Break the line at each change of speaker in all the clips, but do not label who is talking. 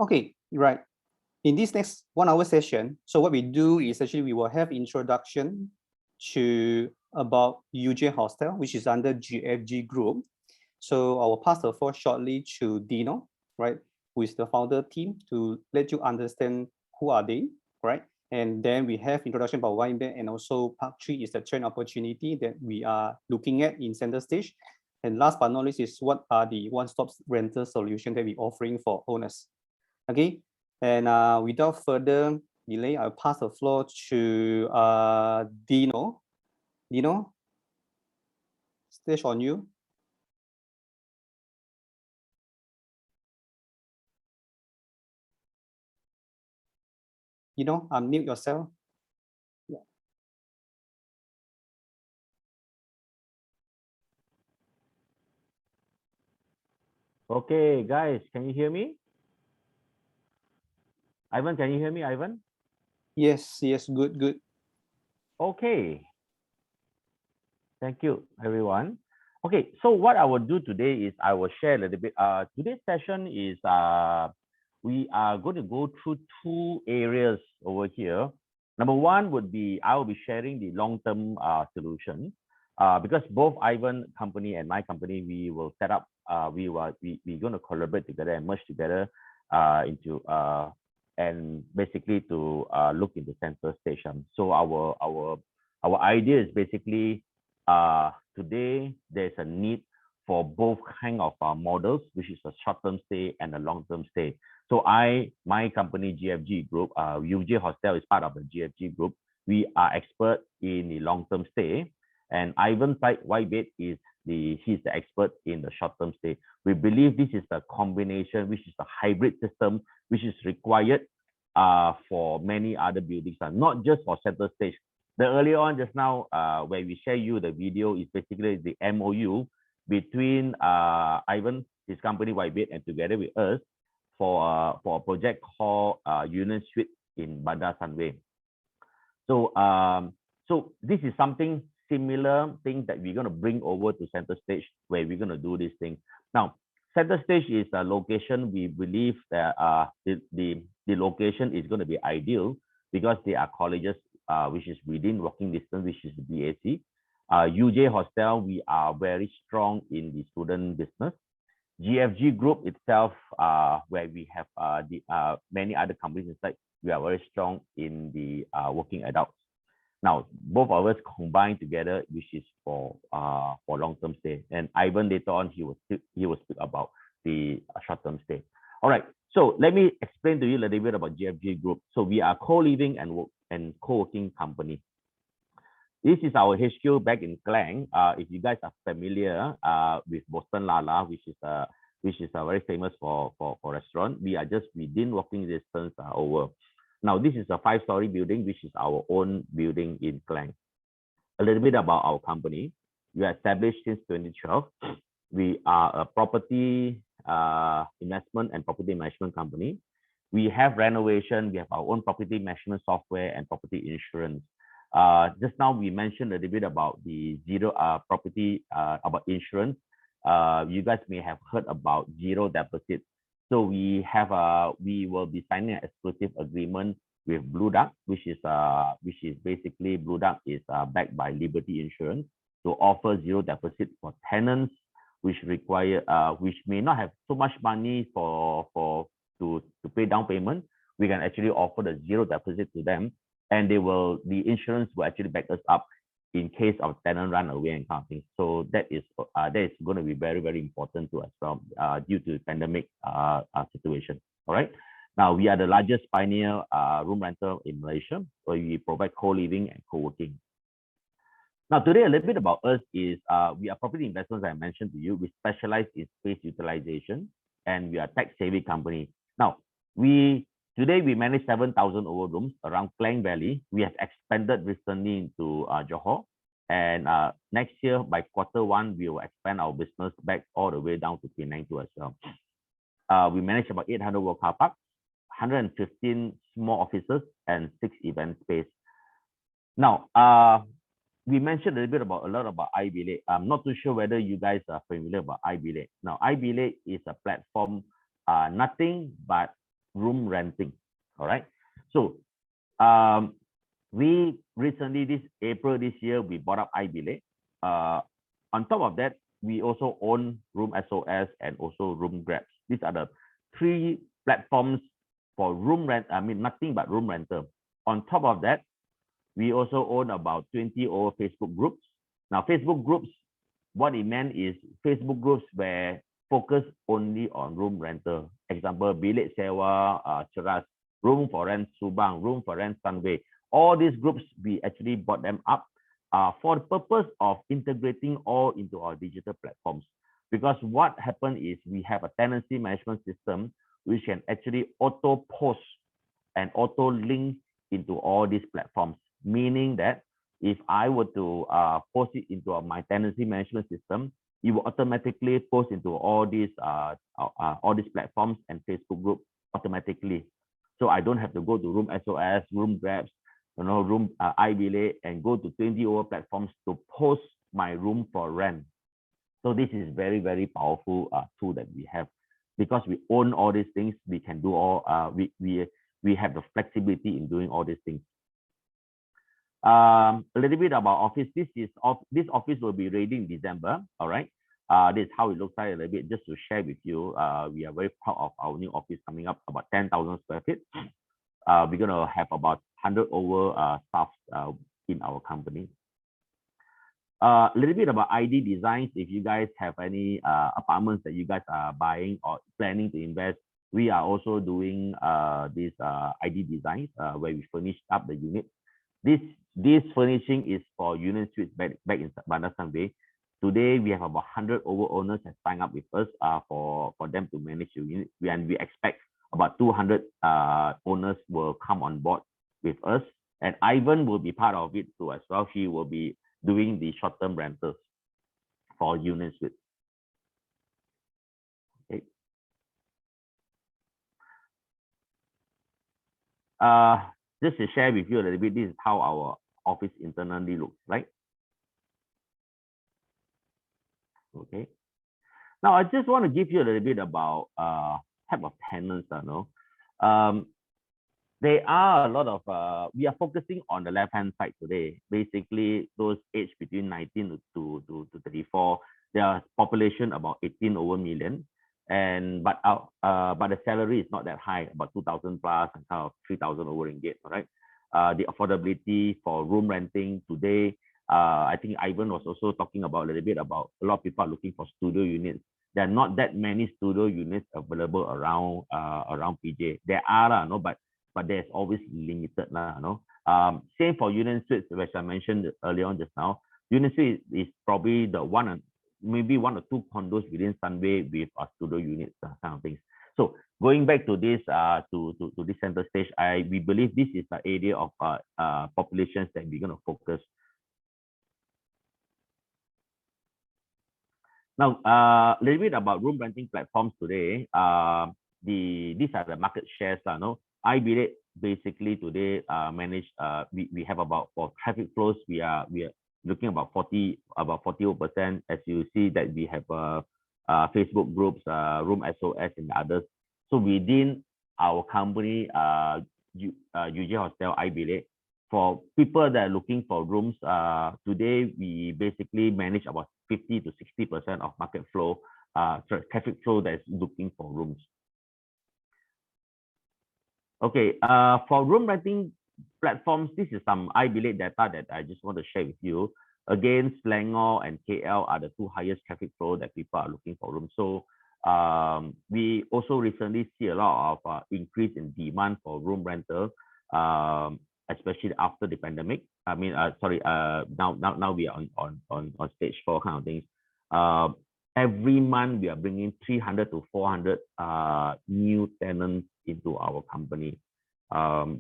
Okay, right. In this next 1 hour session, so what we do is actually we will have introduction to about UJ Hostel, which is under GFG Group. So I will pass the floor shortly to Dino, right, who is the founder team, to let you understand who are they, right? And then we have introduction about Widebed, and also part 3 is the trend opportunity that we are looking at in Centrestage. And last but not least is what are the one-stop rental solution that we're offering for owners. Okay, and without further delay, I'll pass the floor to Dino. Dino, stage on you. Dino, unmute yourself. Yeah.
Okay, guys, can you hear me? Ivan, can you hear me, Ivan?
Yes, yes, good, good.
Okay. Thank you, everyone. Okay, so what I will do today is I will share a little bit. Today's session is we are going to go through 2 areas over here. Number 1 would be I will be sharing the long-term solution because both Ivan company and my company, we will set up. We're going to collaborate together and merge together into and basically to look into Centrestage. So our idea is basically today there's a need for both kind of models, which is a short-term stay and a long-term stay. So my company GFG Group, UJ Hostel is part of the GFG Group. We are expert in the long-term stay, and Ivan side Widebed he's the expert in the short-term stay. We believe this is a combination, which is a hybrid system, which is required for many other buildings, not just for Centrestage. The earlier on just now, where we share you the video is basically the MOU between Ivan, his company Widebed, and together with us for a project called Union Suite in Bandar Sunway. So so this is something similar thing that we're going to bring over to Centrestage, where we're going to do this thing. Now, Centrestage is a location we believe that the location is going to be ideal because there are colleges which is within walking distance, which is BAC. UJ Hostel, we are very strong in the student business. GFG Group itself, where we have many other companies inside, we are very strong in the working adults. Now, both of us combined together, which is for long-term stay. And Ivan later on, he will speak about the short-term stay. All right. So let me explain to you a little bit about GFG Group. So we are co-living and co-working company. This is our HQ back in Klang. If you guys are familiar with Boston Lala, which is very famous for restaurant, we are just within walking distance over. Now, this is a 5-story building, which is our own building in Klang. A little bit about our company. We are established since 2012. We are a property investment and property management company. We have renovation. We have our own property management software and property insurance. Just now we mentioned a little bit about the zero property about insurance. You guys may have heard about zero deposit. So we will be signing an exclusive agreement with Blue Duck, which is basically Blue Duck is backed by Liberty Insurance to offer zero deposit for tenants which may not have so much money to pay down payment. We can actually offer the zero deposit to them, and the insurance will actually back us up in case of tenant run away and kind of thing. So that is going to be very, very important to us due to pandemic situation. All right. Now we are the largest pioneer room rental in Malaysia, where we provide co-living and co-working. Now today a little bit about us is we are property investors. I mentioned to you, we specialize in space utilization, and we are tech-savvy company. Now today we manage 7,000 over rooms around Klang Valley. We have expanded recently into Johor, and next year by Q1 we will expand our business back all the way down to Penang too as well. We manage about 800 work car parks, 115 small offices, and 6 event space. Now we mentioned a lot about iBilik. I'm not too sure whether you guys are familiar about iBilik. Now iBilik is a platform, nothing but room renting. All right. So we recently, this April this year, we bought up iBilik. On top of that, we also own Room SOS and also Room Grabs. These are the three platforms for room rent. I mean, nothing but room rental. On top of that, we also own about 20 over Facebook groups. Now, Facebook groups, what it meant is Facebook groups were focused only on room rental. Example, Bilik Sewa, Ceras, Room for Rent Subang, Room for Rent Sunway. All these groups, we actually bought them up for the purpose of integrating all into our digital platforms. Because what happened is we have a tenancy management system which can actually auto post and auto link into all these platforms, meaning that if I were to post it into my tenancy management system, it will automatically post into all these platforms and Facebook group automatically. So I don't have to go to Room SOS, Room Grabs, Room iBilik, and go to 20 over platforms to post my room for rent. So this is very, very powerful tool that we have. Because we own all these things, we can do all, we have the flexibility in doing all these things. A little bit about office. This office will be ready in December. All right. This is how it looks like a little bit. Just to share with you, we are very proud of our new office coming up, about 10,000 square feet. We're gonna have about 100 over staff in our company. A little bit about ID designs. If you guys have any apartments that you guys are buying or planning to invest, we are also doing these ID designs where we furnish up the unit. This furnishing is for Union Suites back in Bandar Sunway. Today we have about 100 over owners that sign up with us for them to manage the unit, and we expect about 200 owners will come on board with us, and Ivan will be part of it too as well. He will be doing the short-term rentals for Union Suites. Okay. Just to share with you a little bit, this is how our office internally looks like. Okay. Now, I just want to give you a little bit about type of tenants. There are a lot of, we are focusing on the left-hand side today. Basically, those aged between 19 to 34, their population about 18 over million. And but the salary is not that high, about 2,000 plus and kind of 3,000 over ringgit, all right? The affordability for room renting today, I think Ivan was also talking about a little bit about a lot of people are looking for studio units. There are not that many studio units available around PJ. There are, but there's always limited, Same for Union Suites, which I mentioned earlier on just now. Union Suites is probably the maybe one or two condos within Sunway with studio units, kind of things. So going back to this to this Centrestage, we believe this is the area of populations that we're going to focus. Now, a little bit about room renting platforms today. These are the market shares. iBilik basically today we have about, for traffic flows, we are looking about 40%. As you see that we have Facebook groups, Room SOS and others. So within our company, UJ Hostel iBilik, for people that are looking for rooms, today we basically manage about 50 to 60% of market flow, traffic flow that's looking for rooms. Okay, for room renting platforms, this is some iBilik data that I just want to share with you. Again, Selangor and KL are the two highest traffic flow that people are looking for rooms. So we also recently see a lot of increase in demand for room rental, especially after the pandemic. I mean, now we are on stage 4 kind of things. Every month we are bringing 300 to 400 new tenants into our company.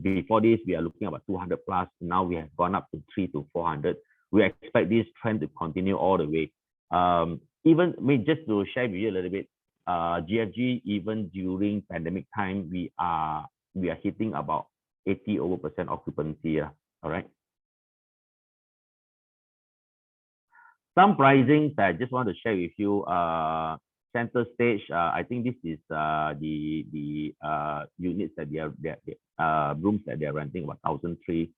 Before this, we are looking about 200 plus. Now we have gone up to 300 to 400. We expect this trend to continue all the way. Just to share with you a little bit, GFG, even during pandemic time, we are hitting about 80% over occupancy. All right. Some pricing that I just want to share with you. Centrestage, I think this is the units that they rooms that they are renting, about 1,003.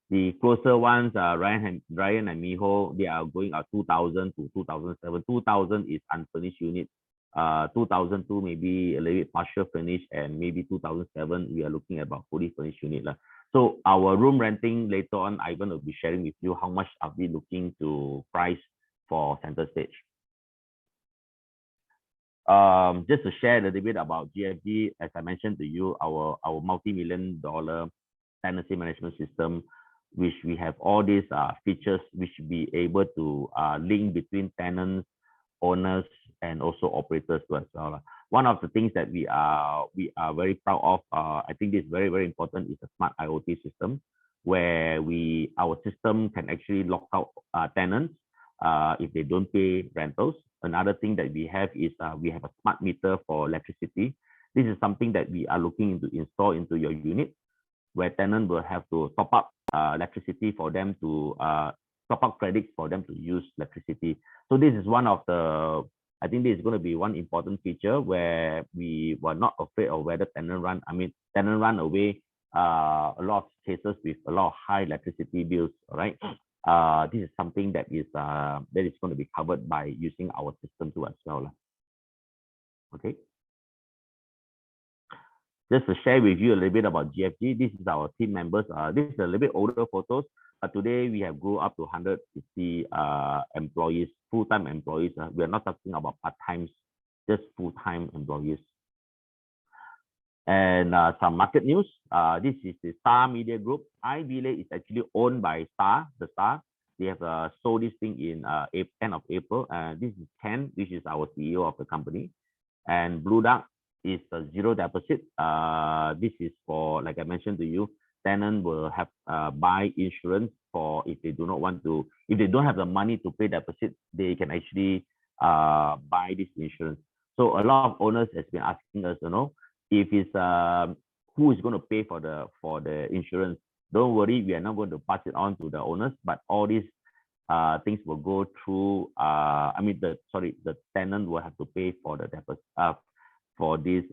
The closer ones, Ryan and Miho, they are going at 2,000 to 2,007. 2,000 is unfurnished unit. 2002 maybe a little bit partial furnished, and maybe 2007 we are looking at about fully furnished unit. So our room renting later on, I'm going to be sharing with you how much are we looking to price for Centrestage. Just to share a little bit about GFG, as I mentioned to you, our multi-million-dollar tenancy management system, which we have all these features which be able to link between tenants, owners, and also operators as well. One of the things that we are very proud of, I think this is very, very important, is a smart IoT system, where our system can actually lock out tenants if they don't pay rentals. Another thing that we have is we have a smart meter for electricity. This is something that we are looking to install into your unit, where tenant will have to top up electricity for them to top up credits for them to use electricity. So this is one of the, I think this is going to be one important feature where we were not afraid of whether tenant run away a lot of cases with a lot of high electricity bills, right? This is something that is going to be covered by using our system too as well. Okay. Just to share with you a little bit about GFG, this is our team members. This is a little bit older photos. Today we have grew up to 150 employees, full-time employees. We are not talking about part-times, just full-time employees. And some market news. This is the Star Media Group. iVillage is actually owned by Star, the Star. They have sold this thing in end of April. This is Ken, which is our CEO of the company. And Blue Duck is a zero deposit. This is for, like I mentioned to you, tenant will have buy insurance for if they do not want to, if they don't have the money to pay deposit, they can actually buy this insurance. So a lot of owners has been asking us, if it's who is going to pay for the insurance. Don't worry, we are not going to pass it on to the owners, but all these things will go through. The tenant will have to pay for the deposit for this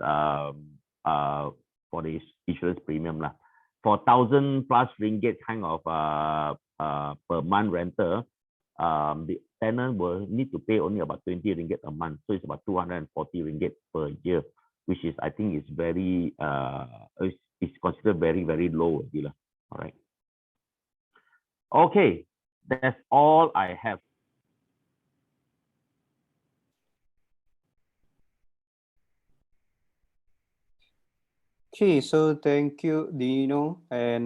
insurance premium lah. For 1,000+ ringgit kind of per month rental, the tenant will need to pay only about 20 ringgit a month. So it's about 240 ringgit per year, which is, I think, is very is considered very, very low. All right. Okay, that's all I have.
Okay, so thank you, Dino, and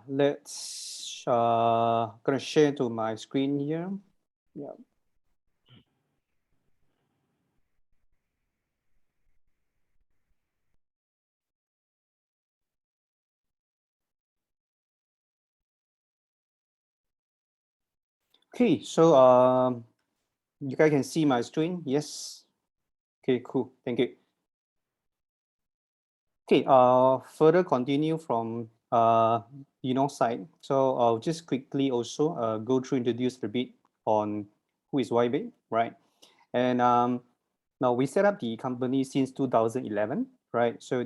let's gonna share to my screen here. Yeah. Okay, so you guys can see my screen? Yes. Okay, cool. Thank you. Okay, further continue from Dino's side. So I'll just quickly also go through, introduce a bit on who is Widebed, right? And now we set up the company since 2011, right? So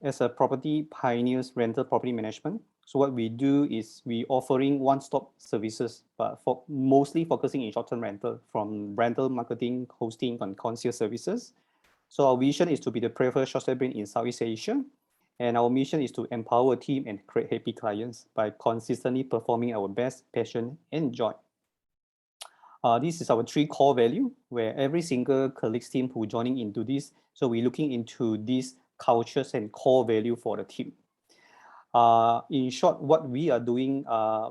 as a property pioneers rental property management. So what we do is we offering one-stop services, but mostly focusing in short-term rental, from rental, marketing, hosting, and concierge services. So our vision is to be the preferred short-stay brand in Southeast Asia. And our mission is to empower a team and create happy clients by consistently performing our best, passion, and joy. This is our 3 core value, where every single colleagues team who joining into this, so we're looking into these cultures and core value for the team. In short, what we are doing,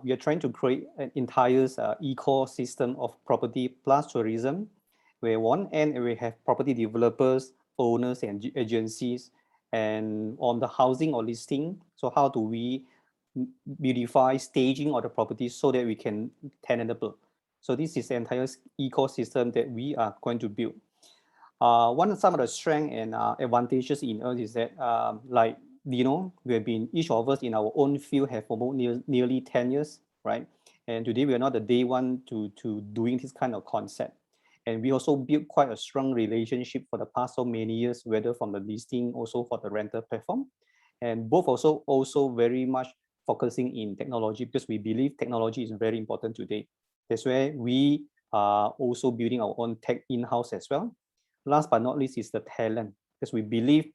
we are trying to create an entire ecosystem of property plus tourism, where one end we have property developers, owners, and agencies, and on the housing or listing. So how do we beautify staging of the property so that we can tenantable? So this is the entire ecosystem that we are going to build. Some of the strength and advantages in us is that, like we have been, each of us in our own field have for nearly 10 years, right? And today we are not the day one to doing this kind of concept. And we also built quite a strong relationship for the past so many years, whether from the listing, also for the rental platform. And both also very much focusing in technology, because we believe technology is very important today. That's where we are also building our own tech in-house as well. Last but not least is the talent, because we believe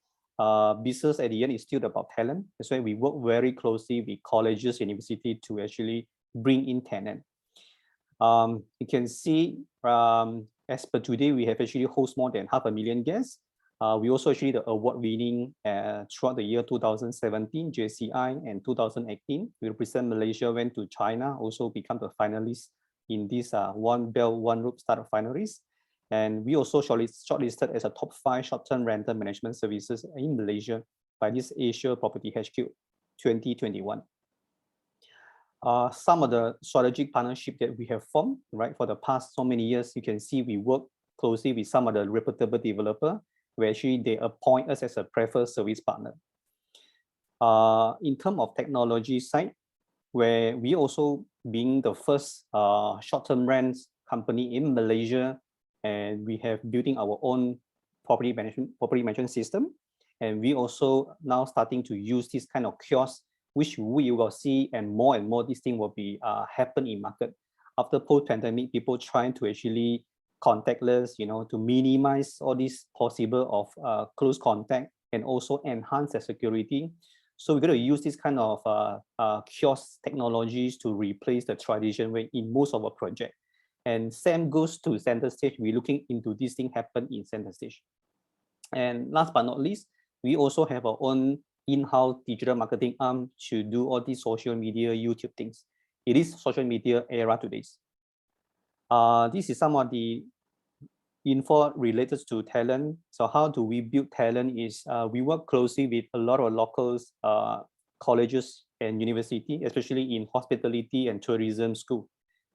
business at the end is still about talent. That's why we work very closely with colleges, university to actually bring in talent. You can see as per today, we have actually host more than 500,000 guests. We also actually the award winning throughout the year 2017 JCI and 2018. We represent Malaysia, went to China, also become the finalist in this One Bell, One Roof startup finalists. And we also shortlisted as a top 5 short-term rental management services in Malaysia by this Asia Property HQ 2021. Some of the strategic partnership that we have formed, right, for the past so many years, you can see we work closely with some of the reputable developer, where actually they appoint us as a preferred service partner. In terms of technology side, where we also being the first short-term rents company in Malaysia, and we have building our own property management system. And we also now starting to use this kind of kiosk, which we will see and more this thing will be happen in market. After post-pandemic, people trying to actually contactless, to minimize all this possible of close contact and also enhance the security. So we're going to use this kind of kiosk technologies to replace the traditional way in most of our project. And same goes to Centrestage. We're looking into this thing happen in Centrestage. And last but not least, we also have our own in-house digital marketing arm to do all these social media, YouTube things. It is social media era today. This is some of the info related to talent. So how do we build talent is we work closely with a lot of locals, colleges and university, especially in hospitality and tourism school,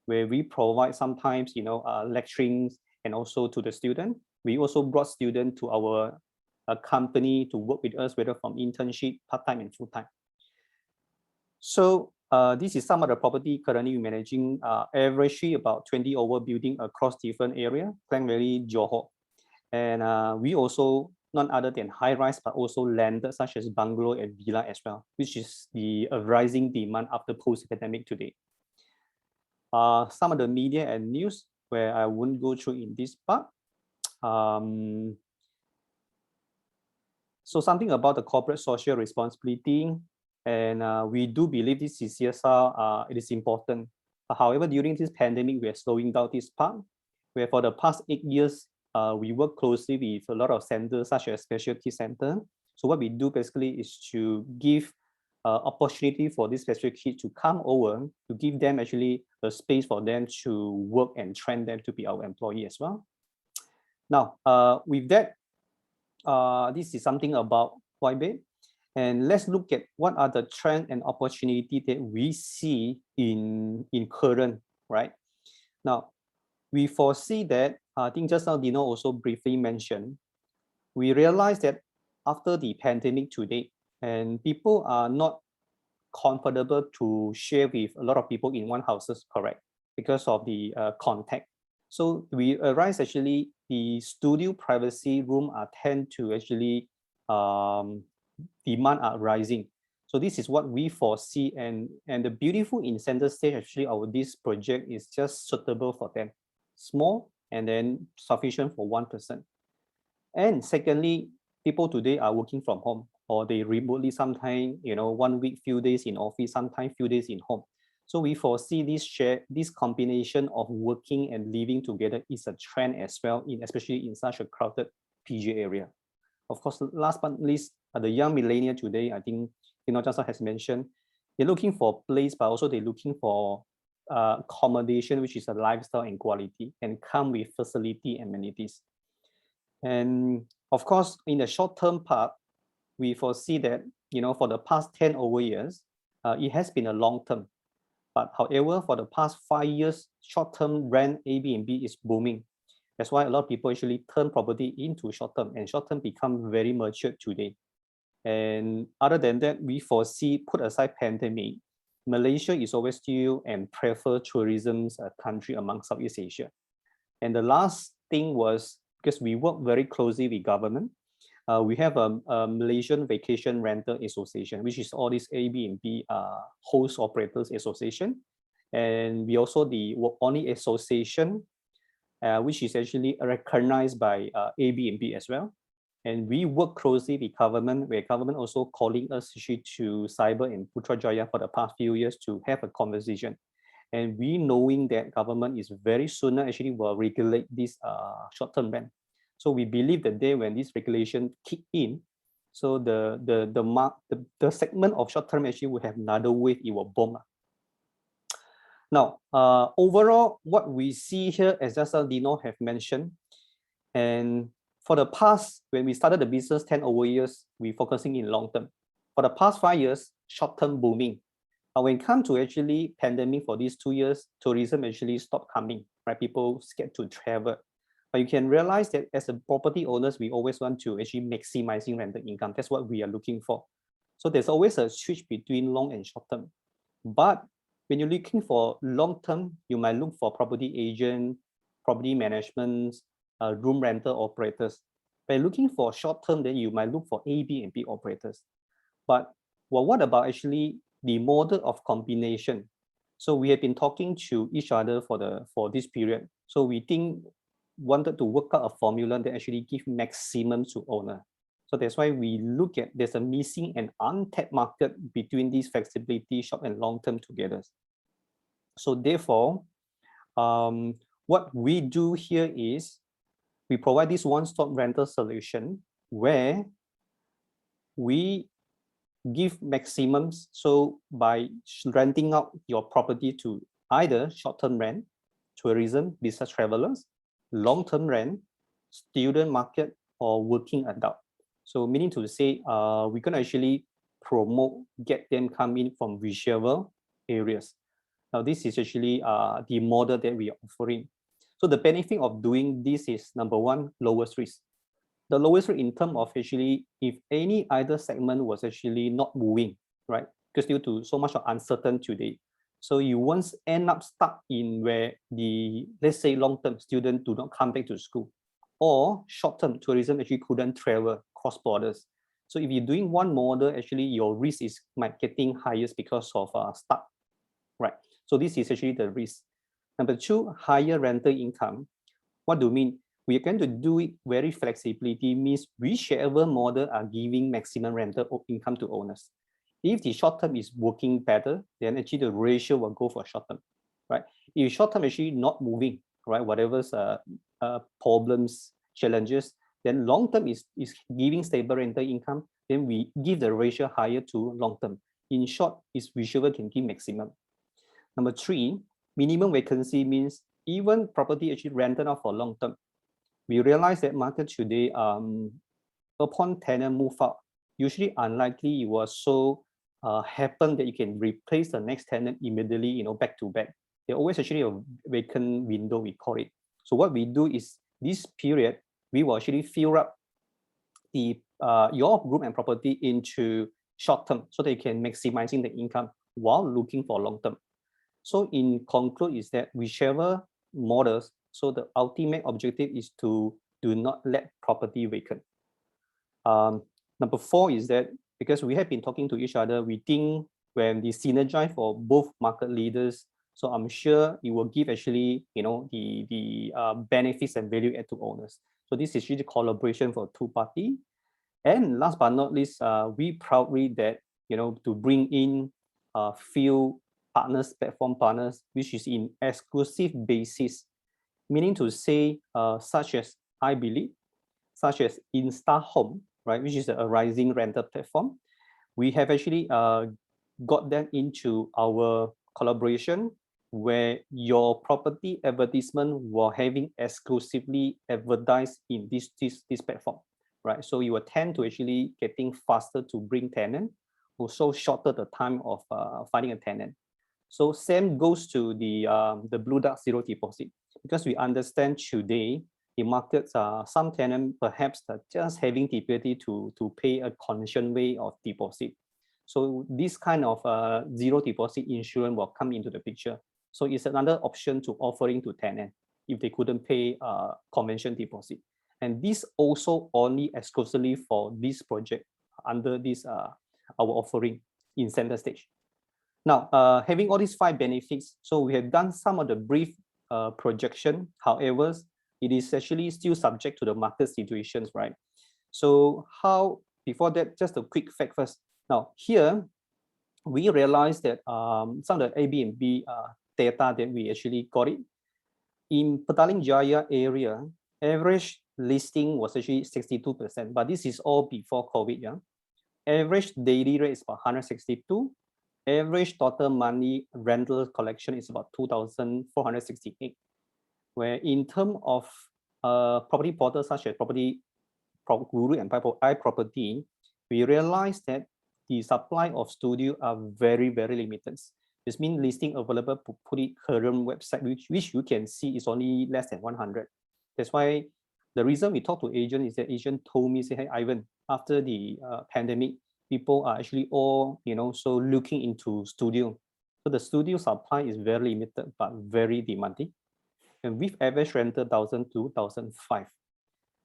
where we provide sometimes, lecturings and also to the student. We also brought students to our company to work with us, whether from internship, part-time and full-time. So this is some of the property currently managing, averagely about 20 over building across different areas, Klang Valley, Johor. And we also, none other than high-rise, but also landed such as bungalow and villa as well, which is the rising demand after post-pandemic today. Some of the media and news where I wouldn't go through in this part. So something about the corporate social responsibility, and we do believe this is CSR, it is important. However, during this pandemic, we are slowing down this part, where for the past 8 years, we work closely with a lot of centers such as specialty center. So what we do basically is to give opportunity for this special kid to come over, to give them actually a space for them to work and train them to be our employee as well. Now, with that, this is something about Widebed. And let's look at what are the trends and opportunity that we see in current, right? Now, we foresee that, I think just now Dino also briefly mentioned, we realize that after the pandemic today, and people are not comfortable to share with a lot of people in one houses, correct? Because of the contact. So we realize actually the studio privacy room are tend to actually demand are rising. So this is what we foresee, and the beautiful in Centrestage actually this project is just suitable for them, small and then sufficient for one person. And secondly, people today are working from home, or they remotely sometimes, 1 week, few days in office, sometimes few days in home. So we foresee this combination of working and living together is a trend as well, especially in such a crowded PJ area. Of course, last but not least, the young millennial today, I think, just has mentioned, they're looking for place, but also they're looking for accommodation, which is a lifestyle and quality, and come with facility and amenities. And of course, in the short-term part, we foresee that, for the past 10 over years, it has been a long-term. But however, for the past 5 years, short-term rent Airbnb is booming. That's why a lot of people actually turn property into short-term, and short-term become very mature today. And other than that, we foresee, put aside pandemic, Malaysia is always still and prefer tourism's country among Southeast Asia. And the last thing was because we work very closely with government. We have a Malaysian Vacation Rental Association, which is all these Airbnb host operators association. And we also the only association which is actually recognized by Airbnb as well. And we work closely with government, where government also calling us to Cyber and Putrajaya for the past few years to have a conversation. And we knowing that government is very soon actually will regulate this short-term rent. So we believe the day when this regulation kick in, so the segment of short-term actually will have another wave, it will boom. Now, overall, what we see here, as just Dino have mentioned, and for the past, when we started the business 10 over years, we focusing in long term. For the past 5 years, short term booming. When it comes to actually pandemic for these 2 years, tourism actually stopped coming, right? People scared to travel. But you can realize that as a property owners, we always want to actually maximizing rental income. That's what we are looking for. So there's always a switch between long and short term. But when you're looking for long term, you might look for property agent, property management, room rental operators. By looking for short term, then you might look for Airbnb operators. But well, what about actually the model of combination? So we have been talking to each other for this period. So we wanted to work out a formula that actually give maximum to owner. So that's why we look at there's a missing and untapped market between these flexibility short and long term together. So therefore, what we do here is we provide this one-stop rental solution where we give maximums. So by renting out your property to either short-term rent, tourism, business travelers, long-term rent, student market, or working adult. So meaning to say, we're going to actually promote, get them come in from whichever areas. Now, this is actually the model that we are offering. So the benefit of doing this is number one, lowest risk. The lowest risk in terms of actually, if any either segment was actually not moving, right? Because due to so much of uncertainty today. So you once end up stuck in where the, let's say long-term students do not come back to school, or short-term tourism actually couldn't travel cross borders. So if you're doing one model, actually your risk is might getting highest because of stuck, right? So this is actually the risk. Number two, higher rental income. What do you mean? We are going to do it very flexibility, means whichever model are giving maximum rental income to owners. If the short term is working better, then actually the ratio will go for short term, right? If short term actually not moving, right, whatever's problems, challenges, then long term is giving stable rental income, then we give the ratio higher to long term. In short, is whichever can give maximum. Number three, minimum vacancy means even property actually rented out for long term. We realize that market today, upon tenant move out, usually unlikely it was so happen that you can replace the next tenant immediately, back to back. There always actually a vacant window, we call it. So what we do is this period, we will actually fill up the your room and property into short term so that you can maximizing the income while looking for long term. So in conclude is that whichever models, so the ultimate objective is to do not let property vacant. Number four is that because we have been talking to each other, we think when the synergize for both market leaders, so I'm sure it will give actually, the benefits and value add to owners. So this is really collaboration for two party. And last but not least, we proudly that, to bring in a few partners, platform partners, which is in exclusive basis, meaning to say, such as I believe, such as Insta Home, right, which is a rising rental platform. We have actually got them into our collaboration where your property advertisement were having exclusively advertised in this platform, right? So you will tend to actually getting faster to bring tenant, also shorter the time of finding a tenant. So same goes to the Blue Duck zero deposit, because we understand today the markets are some tenant perhaps just having the ability to pay a condition way of deposit. So this kind of zero deposit insurance will come into the picture. So it's another option to offering to tenant. if they couldn't pay convention deposit. And this also only exclusively for this project under this our offering in Centrestage. Now, having all these 5 benefits, so we have done some of the brief projection. However, it is actually still subject to the market situations, right? So before that, just a quick fact first. Now, here, we realized that some of the Airbnb data that we actually got it. In Petaling Jaya area, average listing was actually 62%, but this is all before COVID, yeah? Average daily rate is about 162. Average total money rental collection is about 2,468. Where in terms of property portals such as Guru and iProperty, we realized that the supply of studio are very, very limited. This means listing available to put it current website, which you can see is only less than 100. That's why the reason we talk to agent is that agent told me, say, hey, Ivan, after the pandemic, people are actually all, so looking into studio. So the studio supply is very limited, but very demanding. And with average rental 1,000 to 1,005.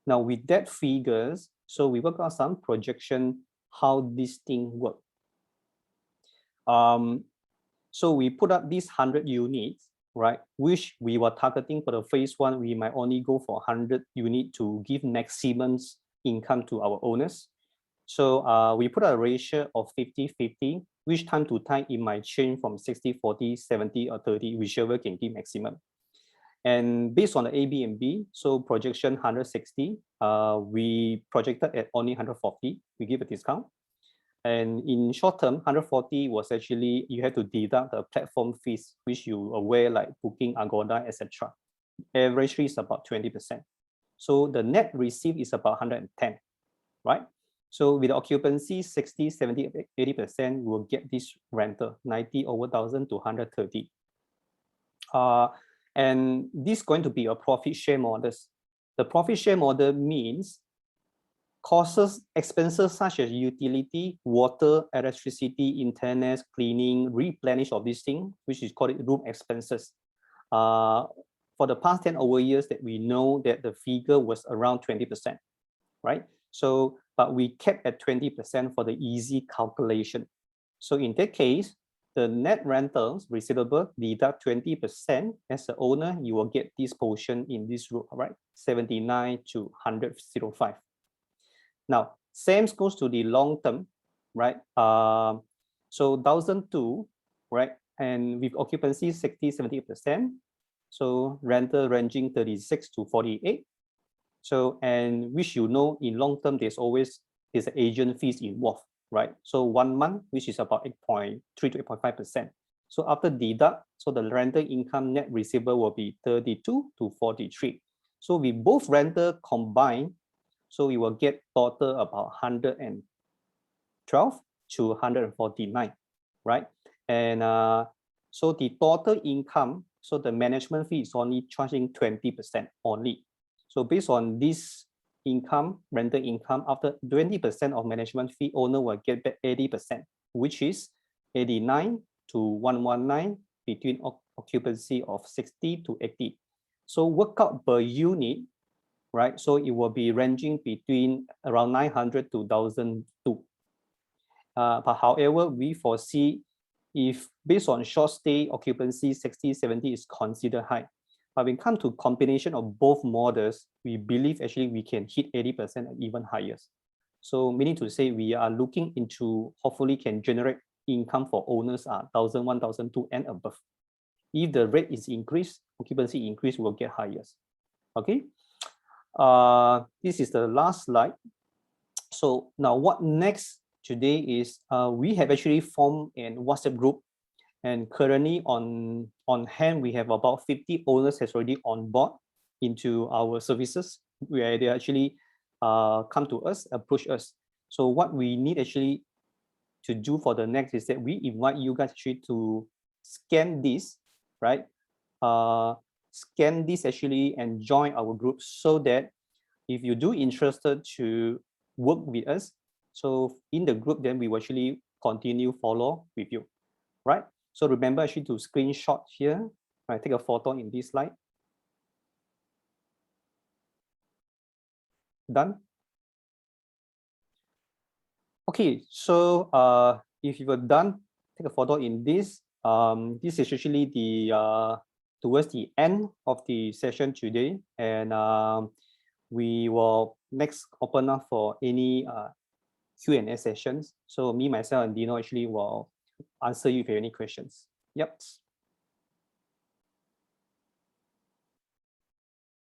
Now with that figures, so we work out some projection how this thing work. So we put up these 100 units, right? Which we were targeting for the phase 1, we might only go for 100 units to give maximum income to our owners. So we put a ratio of 50-50, which time to time it might change from 60-40, 70 or 30, whichever can give maximum. And based on the Airbnb, so projection 160, we projected at only 140, we give a discount. And in short term, 140 was actually, you had to deduct the platform fees, which you aware like Booking, Agoda, etc. Average is about 20%. So the net receipt is about 110, right? So with the occupancy 60, 70, 80%, we'll get this rental 90 over 1,000 to 130. And this is going to be a profit share model. The profit share model means costs, expenses such as utility, water, electricity, internet, cleaning, replenish of this thing, which is called room expenses. For the past 10 over years that we know that the figure was around 20%, right? So, but we kept at 20% for the easy calculation. So in that case, the net rentals receivable deduct 20%. As the owner, you will get this portion in this row, right? 79 to 105. Now, same goes to the long term, right? So 1,002, right? And with occupancy 60, 70%. So rental ranging 36 to 48. So, and which in long term, there's an agent fees involved, right? So 1 month, which is about 8.3 to 8.5%. So after deduct, so the rental income net receivable will be 32 to 43. So with both rental combined, so we will get total about 112 to 149, right? And so the total income, so the management fee is only charging 20% only. So based on this income, rental income, after 20% of management fee, owner will get back 80%, which is 89 to 119 between occupancy of 60 to 80. So workout per unit, right? So it will be ranging between around 900 to 1,002. But however, we foresee if based on short stay occupancy 60, 70 is considered high. But when it comes to combination of both models, we believe actually we can hit 80% and even higher. So meaning to say we are looking into hopefully can generate income for owners 1,000, 1,002 and above. If the rate is increased, occupancy increase will get higher. Okay. This is the last slide. So now what next today is we have actually formed a WhatsApp group, and currently on hand we have about 50 owners has already on board into our services, where they actually come to us, approach us. So what we need actually to do for the next is that we invite you guys actually to scan this, right? Scan this actually and join our group, so that if you do interested to work with us, so in the group, then we will actually continue follow with you, right? So remember actually to screenshot here, right? Take a photo in this slide. Done? Okay, so if you were done, take a photo in this. This is actually the towards the end of the session today, and we will next open up for any Q&A sessions. So me, myself, and Dino actually will answer you if you have any questions. Yep.